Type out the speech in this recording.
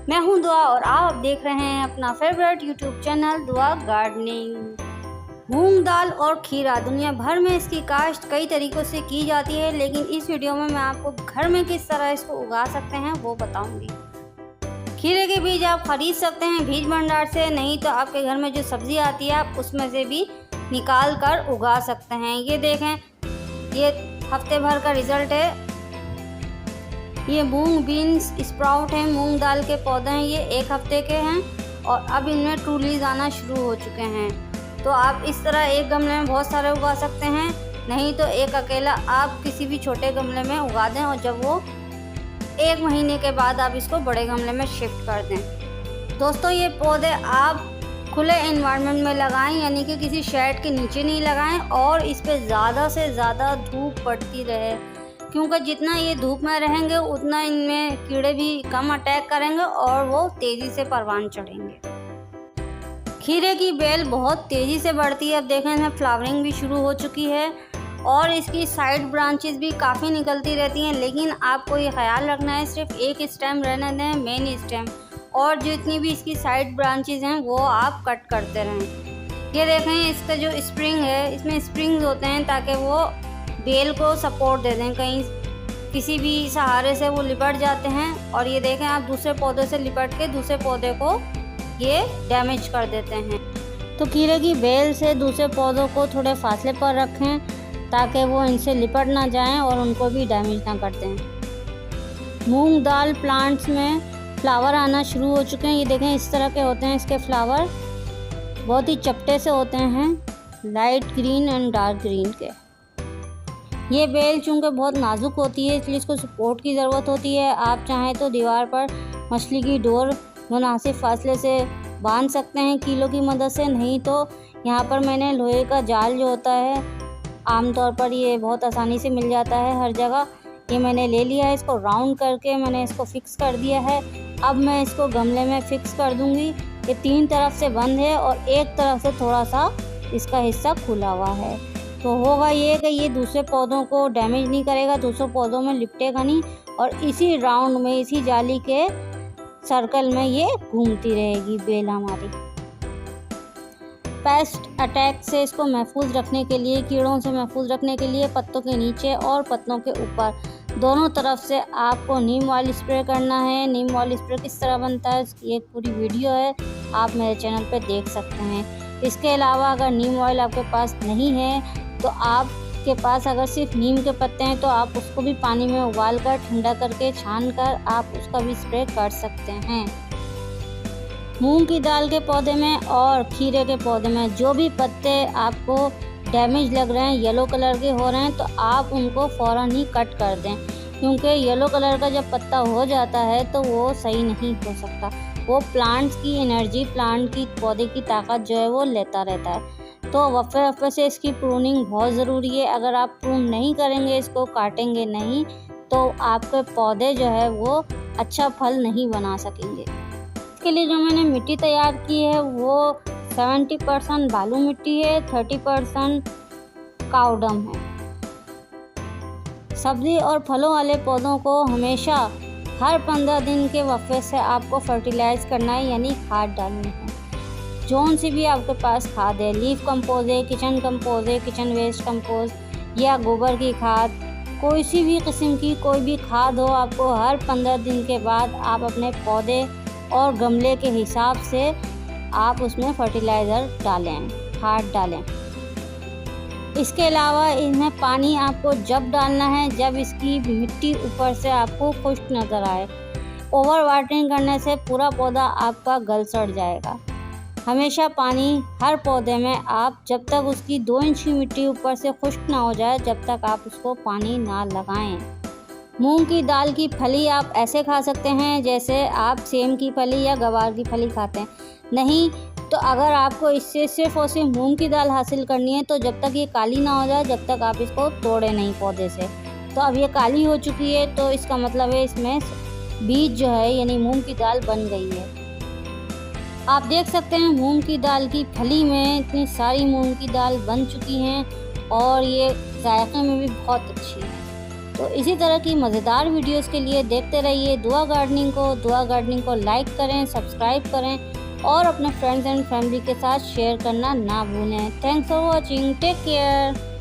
मैं हूं दुआ और आप देख रहे हैं अपना फेवरेट यूट्यूब चैनल दुआ गार्डनिंग। मूंग दाल और खीरा दुनिया भर में इसकी काश्त कई तरीक़ों से की जाती है, लेकिन इस वीडियो में मैं आपको घर में किस तरह इसको उगा सकते हैं वो बताऊंगी। खीरे के बीज आप खरीद सकते हैं बीज भंडार से, नहीं तो आपके घर में जो सब्ज़ी आती है आप उसमें से भी निकाल कर उगा सकते हैं। ये देखें, ये हफ्ते भर का रिज़ल्ट है। ये मूंग बीन्स स्प्राउट हैं, मूंग दाल के पौधे हैं। ये 1 हफ्ते के हैं और अब इनमें ट्रू लीव्स आना शुरू हो चुके हैं। तो आप इस तरह एक गमले में बहुत सारे उगा सकते हैं, नहीं तो एक अकेला आप किसी भी छोटे गमले में उगा दें और जब वो 1 महीने के बाद आप इसको बड़े गमले में शिफ्ट कर दें। दोस्तों, ये पौधे आप खुले एनवायरनमेंट में लगाएं, यानी कि किसी शेड के नीचे नहीं लगाएं और इस पर ज़्यादा से ज़्यादा धूप पड़ती रहे, क्योंकि जितना ये धूप में रहेंगे उतना इनमें कीड़े भी कम अटैक करेंगे और वो तेज़ी से परवान चढ़ेंगे। खीरे की बेल बहुत तेज़ी से बढ़ती है। अब देखें, इसमें फ्लावरिंग भी शुरू हो चुकी है और इसकी साइड ब्रांचेस भी काफ़ी निकलती रहती हैं, लेकिन आपको ये ख्याल रखना है सिर्फ एक स्टेम रहने दें, मेन स्टेम, और जितनी भी इसकी साइड ब्रांचेस हैं वो आप कट करते रहें। ये देखें, इसका जो स्प्रिंग है इसमें स्प्रिंग्स होते हैं ताकि वो बेल को सपोर्ट दे दें, कहीं किसी भी सहारे से वो लिपट जाते हैं। और ये देखें, आप दूसरे पौधे से लिपट के दूसरे पौधे को ये डैमेज कर देते हैं। तो खीरे की बेल से दूसरे पौधों को थोड़े फासले पर रखें ताकि वो इनसे लिपट ना जाएं और उनको भी डैमेज ना कर दें। मूंग दाल प्लांट्स में फ्लावर आना शुरू हो चुके हैं। ये देखें, इस तरह के होते हैं इसके फ्लावर, बहुत ही चपटे से होते हैं, light green and dark green के। ये बेल चूँकि बहुत नाजुक होती है इसलिए इसको सपोर्ट की ज़रूरत होती है। आप चाहें तो दीवार पर मछली की डोर मुनासिब फासले से बांध सकते हैं कीलों की मदद से, नहीं तो यहाँ पर मैंने लोहे का जाल जो होता है, आमतौर पर ये बहुत आसानी से मिल जाता है हर जगह, ये मैंने ले लिया है। इसको राउंड करके मैंने इसको फिक्स कर दिया है। अब मैं इसको गमले में फिक्स कर दूँगी। ये 3 तरफ से बंद है और एक तरफ से थोड़ा सा इसका हिस्सा खुला हुआ है, तो होगा ये कि ये दूसरे पौधों को डैमेज नहीं करेगा, दूसरे पौधों में लिपटेगा नहीं और इसी राउंड में, इसी जाली के सर्कल में ये घूमती रहेगी बेल हमारी। पेस्ट अटैक से इसको महफूज रखने के लिए, कीड़ों से महफूज रखने के लिए पत्तों के नीचे और पत्तों के ऊपर दोनों तरफ से आपको नीम ऑयल स्प्रे करना है। नीम ऑयल स्प्रे किस तरह बनता है इसकी एक पूरी वीडियो है, आप मेरे चैनल पे देख सकते हैं। इसके अलावा अगर नीम ऑयल आपके पास नहीं है तो आपके पास अगर सिर्फ नीम के पत्ते हैं तो आप उसको भी पानी में उबाल कर ठंडा करके छान कर आप उसका भी स्प्रे कर सकते हैं। मूंग की दाल के पौधे में और खीरे के पौधे में जो भी पत्ते आपको डैमेज लग रहे हैं, येलो कलर के हो रहे हैं, तो आप उनको फ़ौरन ही कट कर दें, क्योंकि येलो कलर का जब पत्ता हो जाता है तो वो सही नहीं हो सकता। वो प्लांट्स की एनर्जी, प्लांट की, पौधे की ताकत जो है वो लेता रहता है। तो वफ़े से इसकी प्रूनिंग बहुत ज़रूरी है। अगर आप प्रून नहीं करेंगे, इसको काटेंगे नहीं, तो आपके पौधे जो है वो अच्छा फल नहीं बना सकेंगे। इसके लिए जो मैंने मिट्टी तैयार की है वो 70% बालू मिट्टी है, 30% कावडम है। सब्ज़ी और फलों वाले पौधों को हमेशा हर 15 दिन के वक़्फ़े से आपको फर्टिलाइज़ करना है, यानी खाद डालनी है। जौन सी भी आपके पास खाद है, लीफ कंपोज है, किचन कंपोज है, किचन वेस्ट कंपोज या गोबर की खाद, कोई सी भी किस्म की कोई भी खाद हो, आपको हर 15 दिन के बाद आप अपने पौधे और गमले के हिसाब से आप उसमें फर्टिलाइज़र डालें, खाद डालें। इसके अलावा इसमें पानी आपको जब डालना है जब इसकी मिट्टी ऊपर से आपको खुश्क नज़र आए। ओवर वाटरिंग करने से पूरा पौधा आपका गल सड़ जाएगा। हमेशा पानी हर पौधे में आप जब तक उसकी 2 इंच की मिट्टी ऊपर से खुश्क ना हो जाए जब तक आप उसको पानी ना लगाएं। मूंग की दाल की फली आप ऐसे खा सकते हैं जैसे आप सेम की फली या गवार की फली खाते हैं। नहीं तो अगर आपको इससे सिर्फ और सिर्फ मूंग की दाल हासिल करनी है तो जब तक ये काली ना हो जाए जब तक आप इसको तोड़े नहीं पौधे से। तो अब ये काली हो चुकी है तो इसका मतलब है इसमें बीज जो है यानी मूंग की दाल बन गई है। आप देख सकते हैं मूंग की दाल की फली में इतनी सारी मूंग की दाल बन चुकी हैं और ये जायके में भी बहुत अच्छी है। तो इसी तरह की मज़ेदार वीडियोस के लिए देखते रहिए दुआ गार्डनिंग को। दुआ गार्डनिंग को लाइक करें, सब्सक्राइब करें और अपने फ्रेंड्स एंड फैमिली के साथ शेयर करना ना भूलें। Thanks for watching, take care.